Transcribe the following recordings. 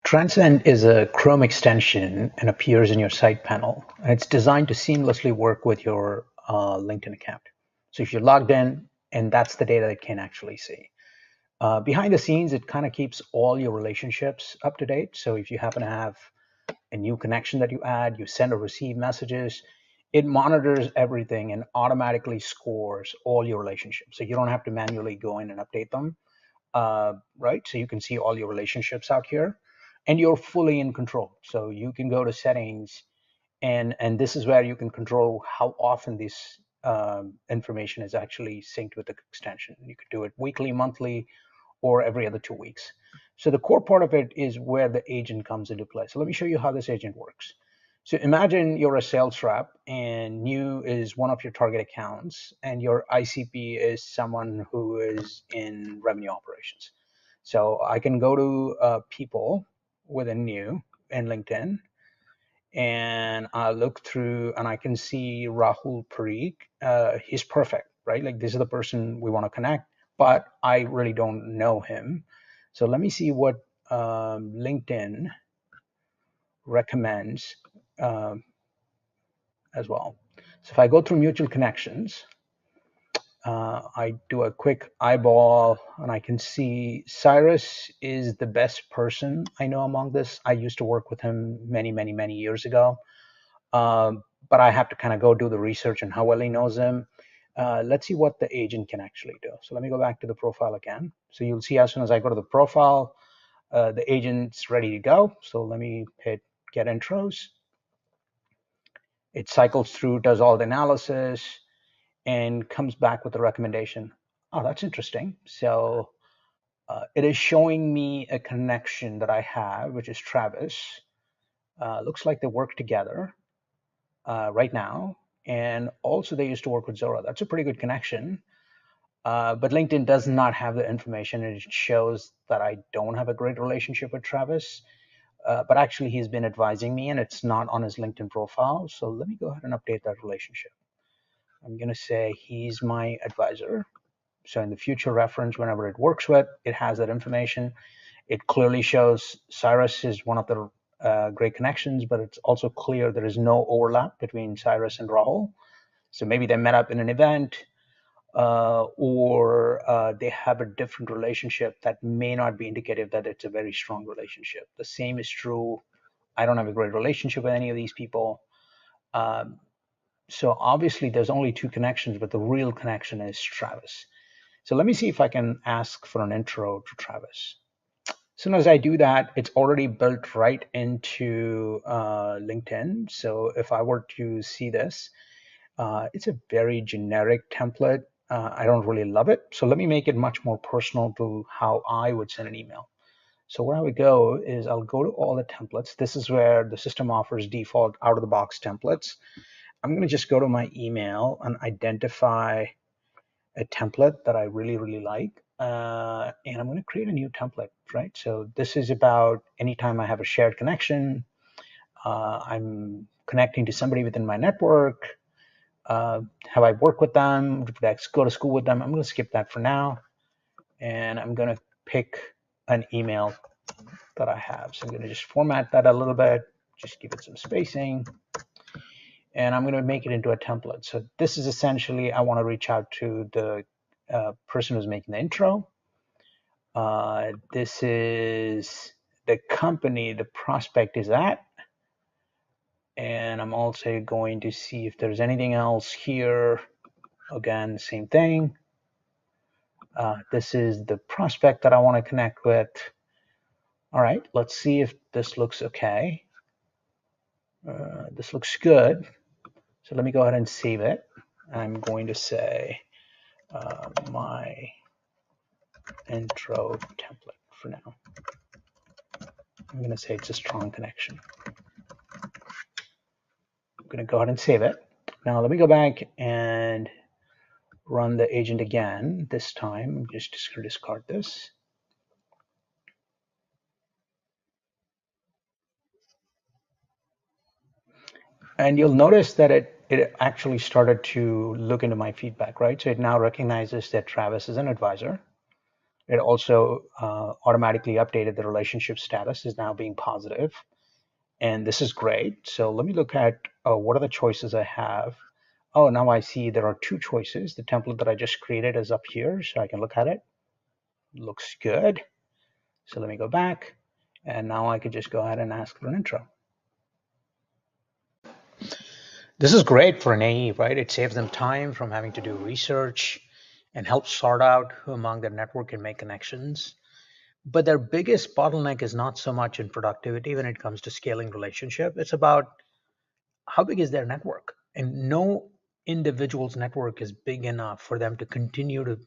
Trancend is a Chrome extension and appears in your site panel. And it's designed to seamlessly work with your LinkedIn account. So if you're logged in, and that's the data it can actually see. Behind the scenes, it kind of keeps all your relationships up to date. So if you happen to have a new connection that you add, you send or receive messages, it monitors everything and automatically scores all your relationships. So you don't have to manually go in and update them, right? So you can see all your relationships out here, and you're fully in control. So you can go to settings, and this is where you can control how often this information is actually synced with the extension. You could do it weekly, monthly, or every other 2 weeks. So the core part of it is where the agent comes into play. So let me show you how this agent works. So imagine you're a sales rep and new is one of your target accounts, and your ICP is someone who is in revenue operations. So I can go to people within new in LinkedIn, and I look through and I can see Rahul Parikh. He's perfect, right? Like this is the person we want to connect, but I really don't know him. So let me see what LinkedIn recommends as well. So if I go through mutual connections, I do a quick eyeball and I can see Cyrus is the best person I know among this. I used to work with him many, many, many years ago. But I have to kind of go do the research on how well he knows him. Let's see what the agent can actually do. So let me go back to the profile again. So you'll see as soon as I go to the profile, the agent's ready to go. So let me hit get intros. It cycles through, does all the analysis, and comes back with a recommendation. Oh, that's interesting. So it is showing me a connection that I have, which is Travis. Looks like they work together right now. And also they used to work with Zora. That's a pretty good connection. But LinkedIn does not have the information, and it shows that I don't have a great relationship with Travis. But actually, he's been advising me, and it's not on his LinkedIn profile. So let me go ahead and update that relationship. I'm going to say he's my advisor. So in the future reference, whenever it works with, it has that information. It clearly shows Cyrus is one of the great connections, but it's also clear there is no overlap between Cyrus and Rahul. So maybe they met up in an event, or they have a different relationship that may not be indicative that it's a very strong relationship. The same is true. I don't have a great relationship with any of these people. Um, so obviously there's only two connections, but the real connection is Travis. So let me see if I can ask for an intro to Travis. As soon as I do that, it's already built right into LinkedIn. So if I were to see this, it's a very generic template. I don't really love it. So let me make it much more personal to how I would send an email. So where I would go is I'll go to all the templates. This is where the system offers default out of the box templates. I'm going to just go to my email and identify a template that I really, really like. And I'm going to create a new template, right? So this is about anytime I have a shared connection, I'm connecting to somebody within my network. Have I worked with them? Did I go to school with them? I'm going to skip that for now. And I'm going to pick an email that I have. So I'm going to just format that a little bit, just give it some spacing. And I'm going to make it into a template. So this is essentially, I want to reach out to the person who's making the intro. This is the company the prospect is at. And I'm also going to see if there's anything else here. Again, same thing. This is the prospect that I want to connect with. All right, let's see if this looks okay. This looks good. So let me go ahead and save it. I'm going to say my intro template for now. I'm going to say it's a strong connection. I'm going to go ahead and save it. Now let me go back and run the agent again. This time, I'm just going to discard this. And you'll notice that it actually started to look into my feedback, right? So it now recognizes that Travis is an advisor. It also automatically updated the relationship status is now being positive, and this is great. So let me look at what are the choices I have. Oh, now I see there are two choices. The template that I just created is up here, so I can look at it. Looks good. So let me go back, and now I could just go ahead and ask for an intro. This is great for an AE, right? It saves them time from having to do research and helps sort out who among their network can make connections. But their biggest bottleneck is not so much in productivity when it comes to scaling relationship. It's about how big is their network? And no individual's network is big enough for them to continue to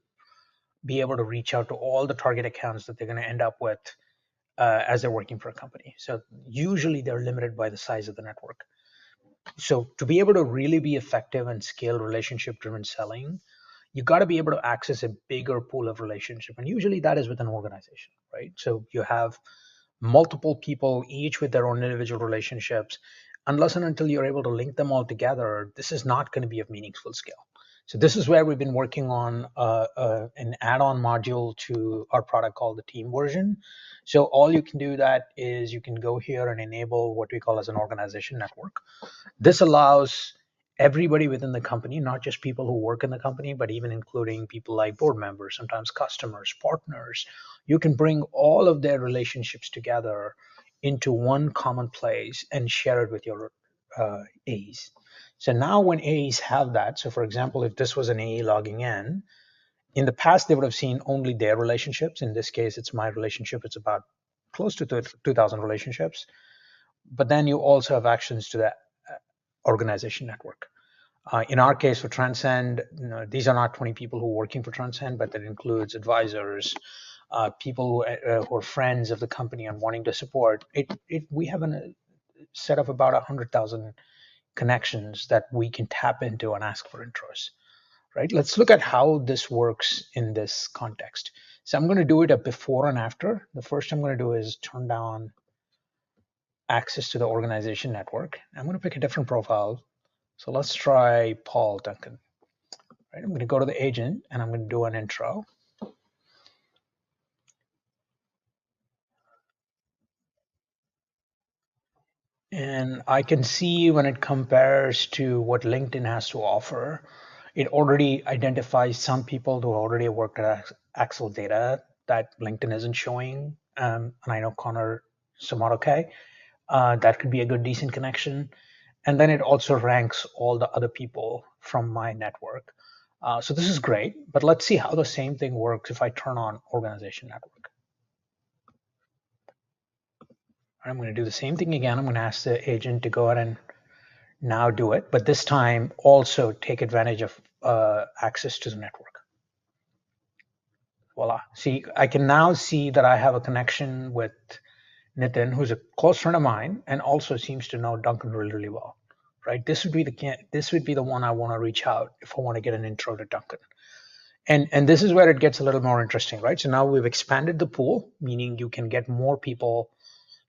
be able to reach out to all the target accounts that they're going to end up with as they're working for a company. So usually they're limited by the size of the network. So to be able to really be effective and scale relationship driven selling, you got to be able to access a bigger pool of relationship. And usually that is with an organization, right? So you have multiple people, each with their own individual relationships. Unless and until you're able to link them all together, this is not going to be of meaningful scale. So this is where we've been working on an add-on module to our product called the team version. So all you can do that is you can go here and enable what we call as an organization network. This allows everybody within the company, not just people who work in the company, but even including people like board members, sometimes customers, partners. You can bring all of their relationships together into one common place and share it with your AEs. So now when AEs have that, so for example, if this was an AE logging in the past, they would have seen only their relationships. In this case, it's my relationship. It's about close to 2,000 relationships. But then you also have actions to that organization network. In our case for Trancend, these are not 20 people who are working for Trancend, but that includes advisors, people who are friends of the company and wanting to support. We have a set of about 100,000 connections that we can tap into and ask for intros, right? Let's look at how this works in this context. So I'm going to do it a before and after. The first I'm going to do is turn down access to the organization network. I'm going to pick a different profile. So let's try Paul Duncan. Right, I'm going to go to the agent and I'm going to do an intro. And I can see when it compares to what LinkedIn has to offer, it already identifies some people who already worked at Axel Data that LinkedIn isn't showing. And I know Connor Samaroke. That could be a good, decent connection. And then it also ranks all the other people from my network. So this is great, but let's see how the same thing works if I turn on organization network. I'm going to do the same thing again. I'm going to ask the agent to go ahead and now do it, but this time also take advantage of access to the network. Voila. See, I can now see that I have a connection with Nitin, who's a close friend of mine and also seems to know Duncan really, really well. Right? This would be the one I want to reach out if I want to get an intro to Duncan. And this is where it gets a little more interesting, right? So now we've expanded the pool, meaning you can get more people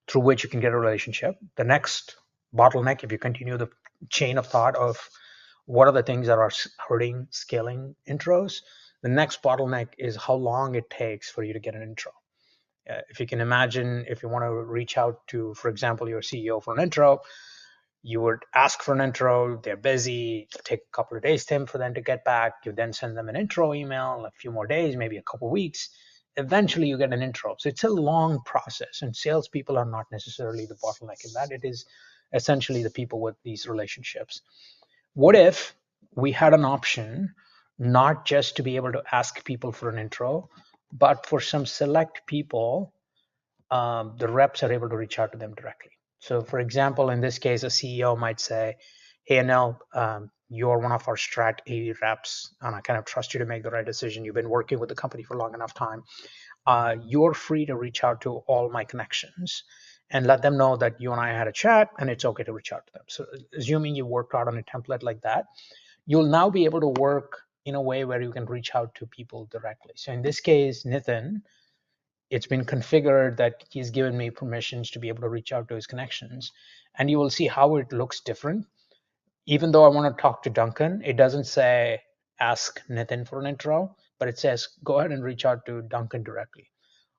through which you can get a relationship. The next bottleneck, if you continue the chain of thought of what are the things that are hurting scaling intros, the next bottleneck is how long it takes for you to get an intro. If you can imagine, if you want to reach out to, for example, your CEO for an intro, you would ask for an intro, they're busy, it'll take a couple of days, Tim, for them to get back. You then send them an intro email, a few more days, maybe a couple of weeks. Eventually you get an intro. So it's a long process, and salespeople are not necessarily the bottleneck in that. It is essentially the people with these relationships. What if we had an option not just to be able to ask people for an intro, but for some select people, the reps are able to reach out to them directly. So for example, in this case, a CEO might say, hey, Anil, you're one of our strat AE reps, and I kind of trust you to make the right decision. You've been working with the company for long enough time. You're free to reach out to all my connections and let them know that you and I had a chat and it's okay to reach out to them. So assuming you worked out on a template like that, you'll now be able to work in a way where you can reach out to people directly. So in this case, Nitin, it's been configured that he's given me permissions to be able to reach out to his connections. And you will see how it looks different. Even though I want to talk to Duncan, it doesn't say ask Nitin for an intro. but it says go ahead and reach out to Duncan directly.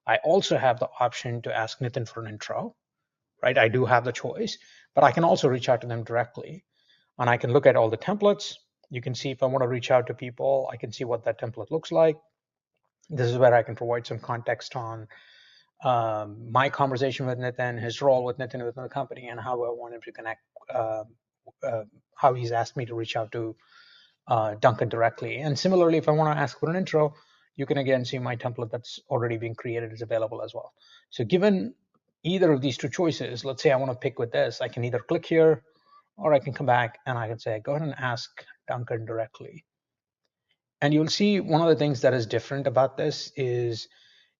I also have the option to ask Nitin for an intro, right? I do have the choice, but I can also reach out to them directly, and I can look at all the templates. You can see if I want to reach out to people, I can see what that template looks like. This is where I can provide some context on my conversation with Nitin, his role with Nitin within the company, and how I want him to connect, uh, how he's asked me to reach out to Duncan directly. And similarly, if I want to ask for an intro, you can again see my template that's already been created is available as well. So given either of these two choices, let's say I want to pick with this, I can either click here or I can come back and I can say, go ahead and ask Duncan directly. And you'll see one of the things that is different about this is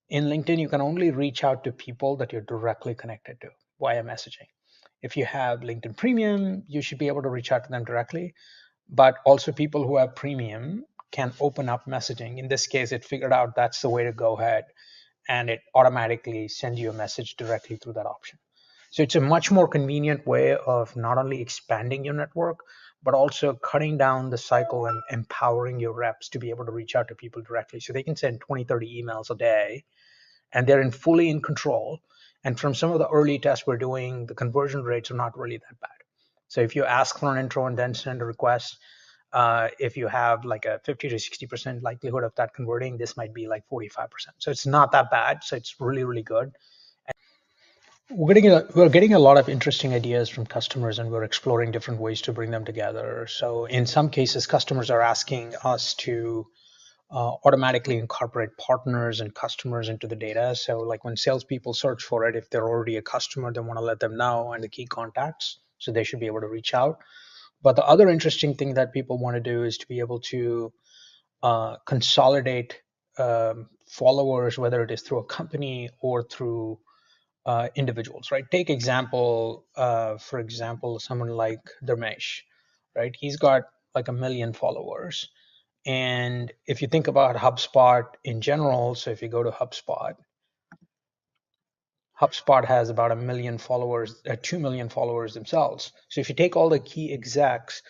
in LinkedIn, you can only reach out to people that you're directly connected to via messaging. If you have LinkedIn Premium, you should be able to reach out to them directly. But also people who have Premium can open up messaging. In this case, it figured out that's the way to go ahead, and it automatically sends you a message directly through that option. So it's a much more convenient way of not only expanding your network, but also cutting down the cycle and empowering your reps to be able to reach out to people directly. So they can send 20, 30 emails a day, and they're fully in control. And from some of the early tests we're doing, the conversion rates are not really that bad. So if you ask for an intro and then send a request, if you have like a 50 to 60% likelihood of that converting, this might be like 45%. So it's not that bad. So it's really, really good. We're getting a lot of interesting ideas from customers, and we're exploring different ways to bring them together. So in some cases, customers are asking us to automatically incorporate partners and customers into the data. So like when salespeople search for it, if they're already a customer, they want to let them know and the key contacts, so they should be able to reach out. But the other interesting thing that people want to do is to be able to consolidate followers, whether it is through a company or through individuals, right? Take example, for example, someone like Dharmesh, right? He's got like 1 million followers. And if you think about HubSpot in general, so if you go to HubSpot, HubSpot has about 1 million followers, 2 million followers themselves. So if you take all the key execs,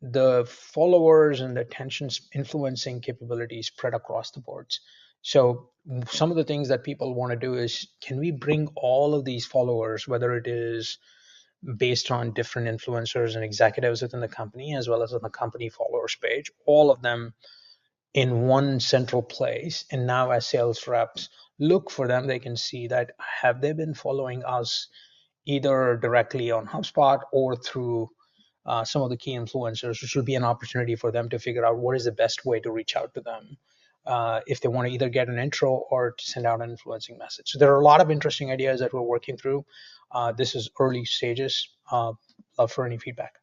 the followers and the attention influencing capabilities spread across the boards. So some of the things that people want to do is, can we bring all of these followers, whether it is based on different influencers and executives within the company, as well as on the company followers page, all of them in one central place. And now as sales reps look for them, they can see that have they been following us either directly on HubSpot or through some of the key influencers, which will be an opportunity for them to figure out what is the best way to reach out to them if they want to either get an intro or to send out an influencing message. So there are a lot of interesting ideas that we're working through. This is early stages. Love for any feedback.